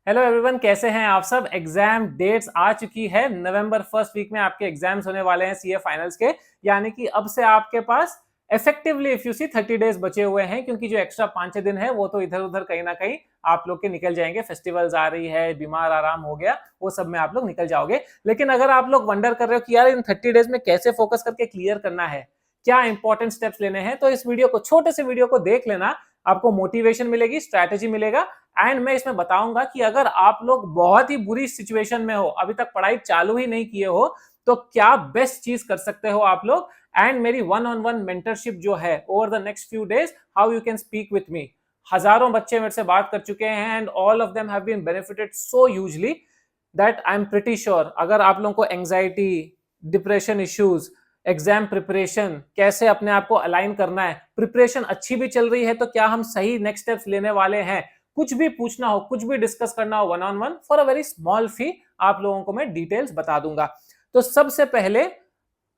Hello everyone, कैसे हैं आप सब। एग्जाम डेट्स आ चुकी है। नवंबर फर्स्ट वीक में आपके एग्जाम्स होने वाले हैं सीए फाइनल्स के। यानी कि अब से आपके पास effectively if you see 30 days बचे हुए हैं, क्योंकि जो एक्स्ट्रा 5-6 दिन है वो तो इधर उधर कहीं ना कहीं आप लोग के निकल जाएंगे। फेस्टिवल्स आ रही है, बीमार आराम हो गया, वो सब में आप लोग निकल जाओगे। लेकिन अगर आप लोग वंडर कर रहे हो कि यार इन 30 डेज में कैसे फोकस करके क्लियर करना है, क्या इंपॉर्टेंट स्टेप्स लेने हैं, तो इस वीडियो को, छोटे से वीडियो को देख लेना। आपको मोटिवेशन मिलेगी, स्ट्रैटेजी मिलेगा। एंड मैं इसमें बताऊंगा कि अगर आप लोग बहुत ही बुरी सिचुएशन में हो, अभी तक पढ़ाई चालू ही नहीं किए हो, तो क्या बेस्ट चीज कर सकते हो आप लोग। एंड मेरी 1-on-1 मेंटरशिप जो है over the next few days, how you can speak with me. हजारों बच्चे मेरे से बात कर चुके हैं and all of them have been benefited so hugely that I am pretty sure अगर आप लोगों को anxiety, depression issues, exam preparation, कैसे अपने आप को अलाइन करना है, प्रिपरेशन अच्छी भी चल रही है तो क्या हम सही नेक्स्ट स्टेप्स लेने वाले हैं, कुछ भी पूछना हो, कुछ भी डिस्कस करना हो 1-on-1 for a very small fee, आप लोगों को मैं डिटेल्स बता दूंगा। तो सबसे पहले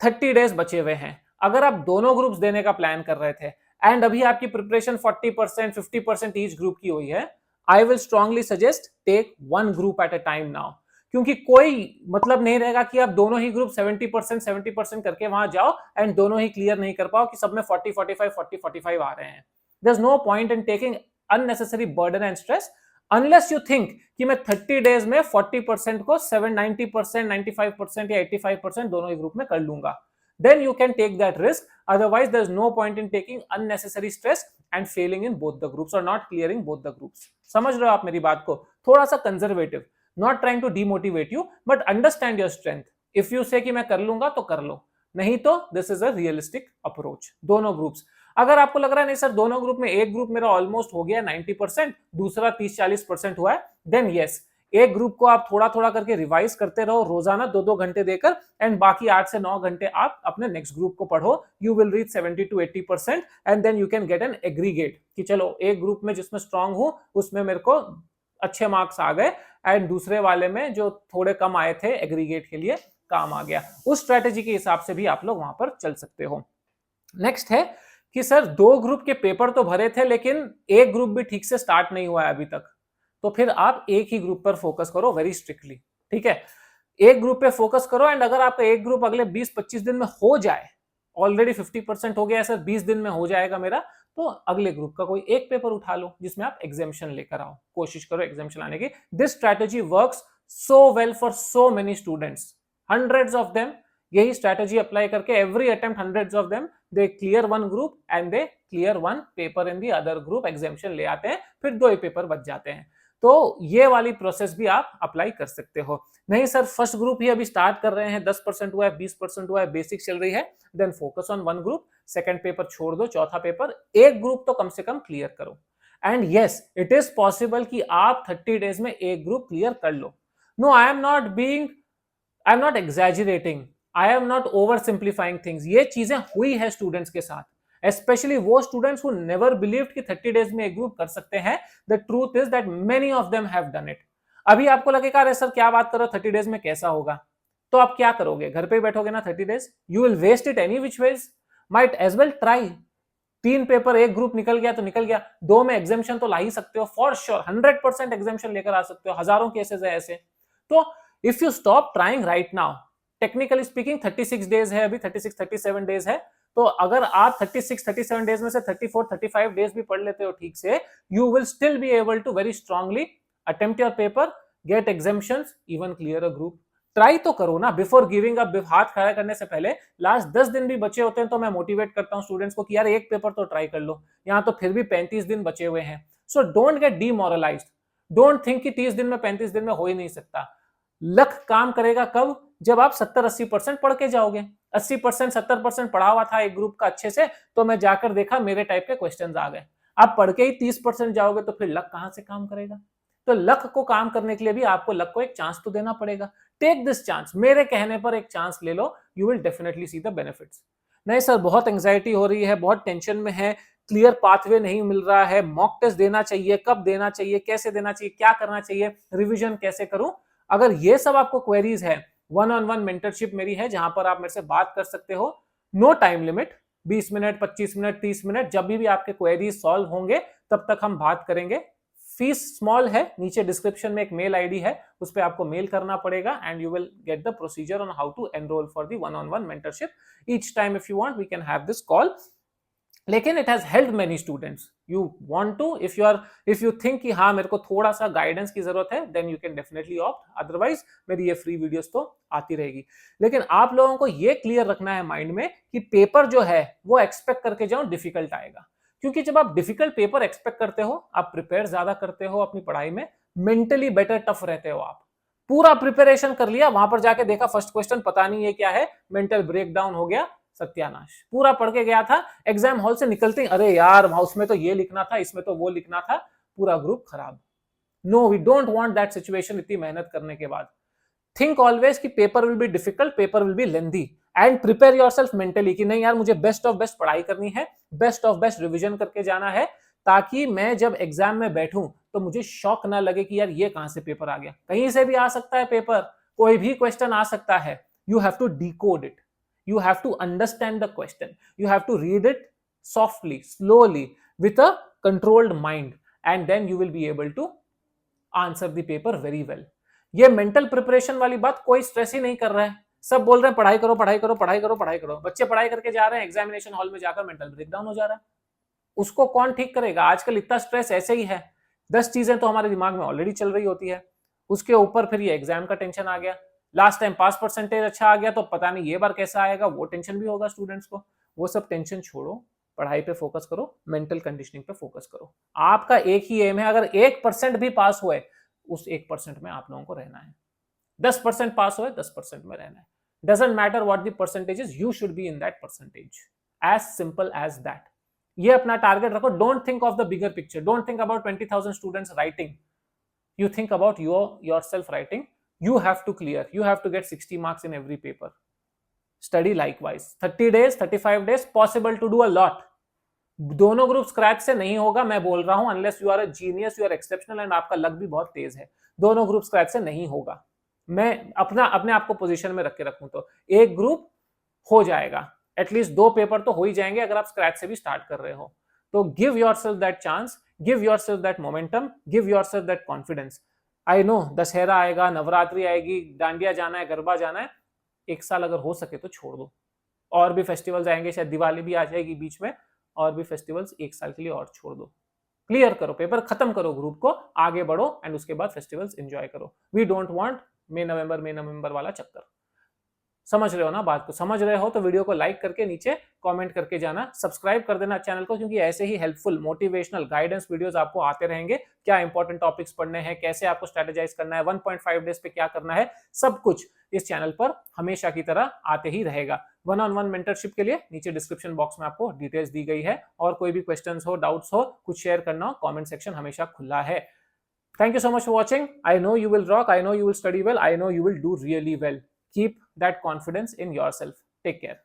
30 डेज बचे हुए हैं। अगर आप दोनों ग्रुप्स देने का प्लान कर रहे थे एंड अभी आपकी प्रिपरेशन 40% 50% ईच ग्रुप की हुई है, I will strongly suggest take one group at a time now. क्योंकि कोई मतलब नहीं रहेगा कि आप दोनों ही ग्रुप 70% करके वहां जाओ एंड दोनों ही क्लियर नहीं कर पाओ कि सब में 40-45 आ रहे हैं। There is no point in taking unnecessary burden and stress unless you think कि मैं 30 डेज में 40% को 90%, 95% या 85% दोनों ही ग्रुप में कर लूंगा, then you can take that risk. Otherwise there is no point in taking unnecessary stress and failing in both the groups or not clearing both the groups. समझ रहे हो आप मेरी बात को? थोड़ा सा conservative, not trying to demotivate you but understand your strength. if you say कि मैं कर लूंगा तो कर लो, नहीं तो this is a realistic approach. दोनों ग्रुप्स, अगर आपको लग रहा है नहीं सर दोनों ग्रुप में एक ग्रुप मेरा ऑलमोस्ट हो गया 90%, दूसरा 30-40% हुआ है, देन यस, एक ग्रुप को आप थोड़ा थोड़ा करके रिवाइज करते रहो रोजाना 2-2 घंटे देकर, एंड बाकी 8 से 9 घंटे आप अपने नेक्स्ट ग्रुप को पढ़ो। You will reach 70-80% and then you can get an aggregate कि चलो एक ग्रुप में जिसमें स्ट्रांग हूं उसमें मेरे को अच्छे मार्क्स आ गए एंड दूसरे वाले में जो थोड़े कम आए थे एग्रीगेट के लिए काम आ गया। उस स्ट्रेटेजी के हिसाब से भी आप लोग वहां पर चल सकते हो। नेक्स्ट है कि सर 2 ग्रुप के पेपर तो भरे थे लेकिन एक ग्रुप भी ठीक से स्टार्ट नहीं हुआ है अभी तक, तो फिर आप एक ही ग्रुप पर फोकस करो वेरी स्ट्रिक्टली। ठीक है, एक ग्रुप पे फोकस करो एंड अगर आपका एक ग्रुप अगले 20-25 दिन में हो जाए, ऑलरेडी 50% हो गया है सर, 20 दिन में हो जाएगा मेरा, तो अगले ग्रुप का कोई एक पेपर उठा लो जिसमें आप एग्जामिशन लेकर आओ, कोशिश करो एग्जामिशन आने की। This strategy works so well for so many students, hundreds of them यही स्ट्रैटेजी अप्लाई करके every attempt hundreds of them they clear one group and they clear one paper in the other group, examination ले आते हैं, फिर 2 ही paper बच जाते हैं। तो ये वाली प्रोसेस भी आप अप्लाई कर सकते हो। नहीं सर फर्स्ट ग्रुप ही अभी स्टार्ट कर रहे हैं, 10% हुआ है, 20% हुआ है, बेसिक चल रही है, then focus on one group, second paper छोड़ दो, चौथा पेपर एक ग्रुप तो कम से कम क्लियर करो। And yes, it is possible कि आप 30 डेज में एक ग्रुप क्लियर कर लो। No, I am not exaggerating, I am not oversimplifying things. ये चीजें हुई है स्टूडेंट्स के साथ, especially वो students who never believed कि 30 days में एक ग्रुप कर सकते हैं। The truth is that many of them have done it. अभी आपको लगेगा अरे सर क्या बात करो 30 डेज में कैसा होगा, तो आप क्या करोगे, घर पे ही बैठोगे ना 30 days, you will waste it any which ways, might as well try. 3 paper एक ग्रुप निकल गया तो निकल गया, 2 में एग्जामिशन तो ला ही सकते हो फॉर श्योर, 100% एग्जामिशन लेकर आ सकते हो, हजारों केसेस है ऐसे। तो if you stop trying right now, technically speaking 36 days है अभी, 36-37 डेज है, तो अगर आप 36-37 डेज में से 34-35 डेज भी पढ़ लेते हो ठीक से, you will still be able to very strongly attempt your paper, get examinations, even clear a group. Try तो करो ना, बिफोर गिविंग अप, हाथ खड़ा करने से पहले। लास्ट 10 दिन भी बचे होते हैं तो मैं मोटिवेट करता हूं स्टूडेंट्स को कि यार एक पेपर तो ट्राई कर लो, यहां तो फिर भी 35 दिन बचे हुए हैं। So don't get demoralised, don't think कि 30 दिन में 35 दिन में हो ही नहीं सकता। लक काम करेगा कब, जब आप 70-80% पढ़ के जाओगे। 80% 70% पढ़ा हुआ था एक ग्रुप का अच्छे से, तो मैं जाकर देखा मेरे टाइप के क्वेश्चंस आ गए। आप पढ़ के ही 30% जाओगे तो फिर लक कहां से काम करेगा। तो लक को काम करने के लिए भी आपको लक को एक चांस तो देना पड़ेगा। टेक दिस चांस, मेरे कहने पर एक चांस ले लो, you will definitely see the benefits. नहीं सर बहुत एंग्जाइटी हो रही है, बहुत टेंशन में है, क्लियर पाथवे नहीं मिल रहा है, मॉक टेस्ट देना चाहिए, कब देना चाहिए, कैसे देना चाहिए, क्या करना चाहिए, रिविजन कैसे करूं, अगर ये सब आपको क्वेरीज है, 1-on-1 मेंटरशिप मेरी है जहां पर आप मेरे से बात कर सकते हो। No time limit, 20 minute, 25 minute, 30 minute, जब भी आपके क्वेरीज सॉल्व होंगे तब तक हम बात करेंगे। फीस स्मॉल है, नीचे डिस्क्रिप्शन में एक मेल आईडी है, उस पर आपको मेल करना पड़ेगा and you will get the procedure on how to enrol for the one on one mentorship. Each time if you want we can have this call. लेकिन it has helped many students. You want to, if you think कि हाँ मेरे को थोड़ा सा guidance की जरूरत है, then you can definitely opt. Otherwise मेरी ये फ्री वीडियोस तो आती रहेगी. लेकिन आप लोगों को ये क्लियर रखना है माइंड में कि पेपर जो है वो एक्सपेक्ट करके जाओ डिफिकल्ट आएगा. क्योंकि जब आप डिफिकल्ट पेपर एक्सपेक्ट करते हो, आप प्रिपेयर ज्यादा करते हो अपनी पढ़ाई में, मेंटली बेटर टफ रहते हो. आप पूरा प्रिपरेशन कर लिया, वहां पर जाके देखा फर्स्ट क्वेश्चन पता नहीं है क्या है, मेंटल ब्रेकडाउन हो गया, सत्यानाश. पूरा पढ़ के गया था, एग्जाम हॉल से निकलते ही अरे यार उसमें तो ये लिखना था, इसमें तो वो लिखना था, पूरा ग्रुप खराब. No, we don't want that situation. इतनी मेहनत करने के बाद थिंक ऑलवेज कि paper will be difficult, paper will be lengthy, and prepare yourself mentally कि नहीं यार मुझे बेस्ट ऑफ बेस्ट पढ़ाई करनी है, बेस्ट ऑफ बेस्ट रिवीजन करके जाना है, ताकि मैं जब एग्जाम में बैठूं तो मुझे शॉक ना लगे कि यार ये कहां से पेपर आ गया. कहीं से भी आ सकता है पेपर, कोई भी क्वेश्चन आ सकता है. You have to decode it. You have to understand the question. You have to read it softly, slowly, with a controlled mind, and then you will be able to answer the paper very well. ये mental preparation वाली बात कोई stress ही नहीं कर रहा है. सब बोल रहे हैं पढ़ाई करो पढ़ाई करो पढ़ाई करो पढ़ाई करो. बच्चे पढ़ाई करके जा रहे हैं, एग्जामिनेशन हॉल में जाकर मेंटल ब्रेकडाउन हो जा रहा है. उसको कौन ठीक करेगा? आजकल इतना स्ट्रेस ऐसे ही है. 10 चीजें तो हमारे दिमाग में ऑलरेडी चल रही होती है, उसके ऊपर फिर ये एग्जाम का टेंशन आ गया. लास्ट टाइम पास परसेंटेज अच्छा आ गया तो पता नहीं ये बार कैसा आएगा, वो टेंशन भी होगा स्टूडेंट्स को. वो सब टेंशन छोड़ो, पढ़ाई पे फोकस करो, मेंटल कंडीशनिंग पे फोकस करो. आपका एक ही एम है, अगर 1% भी पास हुए, उस 1% में आप लोगों को रहना है. 10% पास हुए, 10% में रहना है. Doesn't matter what the percentage is, you should be in that percentage. As simple as that. ये अपना टारगेट रखो. Don't think of the bigger picture. Don't think about 20,000 students writing. You think about yourself writing. You have to clear. You have to get 60 marks in every paper. Study likewise. 30 days, 35 days, possible to do a lot. दोनों group scratch से नहीं होगा, मैं बोल रहा हूं, unless you are a genius, you are exceptional and आपका luck भी बहुत तेज है. दोनों ग्रुप स्क्रैच से नहीं होगा. मैं अपने आप को पोजीशन में रख के रखूं तो एक ग्रुप हो जाएगा. एटलीस्ट 2 पेपर तो हो ही जाएंगे अगर आप स्क्रैच से भी स्टार्ट कर रहे हो. तो give yourself that chance, give yourself that momentum, give yourself that confidence. I know Dussehra आएगा, नवरात्रि आएगी, डांडिया जाना है, गरबा जाना है, एक साल अगर हो सके तो छोड़ दो. और भी फेस्टिवल्स आएंगे, शायद दिवाली भी आ जाएगी बीच में, और भी फेस्टिवल्स एक साल के लिए और छोड़ दो. क्लियर करो पेपर, खत्म करो ग्रुप को, आगे बढ़ो एंड उसके बाद फेस्टिवल्स एंजॉय करो. वी डोंट वांट मई नवंबर वाला चक्कर. समझ रहे हो ना बात को? समझ रहे हो तो वीडियो को लाइक करके नीचे कमेंट करके जाना, सब्सक्राइब कर देना चैनल को, क्योंकि ऐसे ही हेल्पफुल मोटिवेशनल गाइडेंस वीडियोस आपको आते रहेंगे. क्या इंपॉर्टेंट टॉपिक्स पढ़ने हैं, कैसे आपको स्ट्रेटेजाइज करना है, 1.5 डेज पे क्या करना है, सब कुछ इस चैनल पर हमेशा की तरह आते ही रहेगा. वन-ऑन-वन मेंटरशिप के लिए नीचे डिस्क्रिप्शन बॉक्स में आपको डिटेल्स दी गई है. और कोई भी क्वेश्चंस हो, डाउट्स हो, कुछ शेयर करना हो, कमेंट सेक्शन हमेशा खुला है. Thank you so much for watching. I know you will rock. I know you will study well. I know you will do really well. Keep that confidence in yourself. Take care.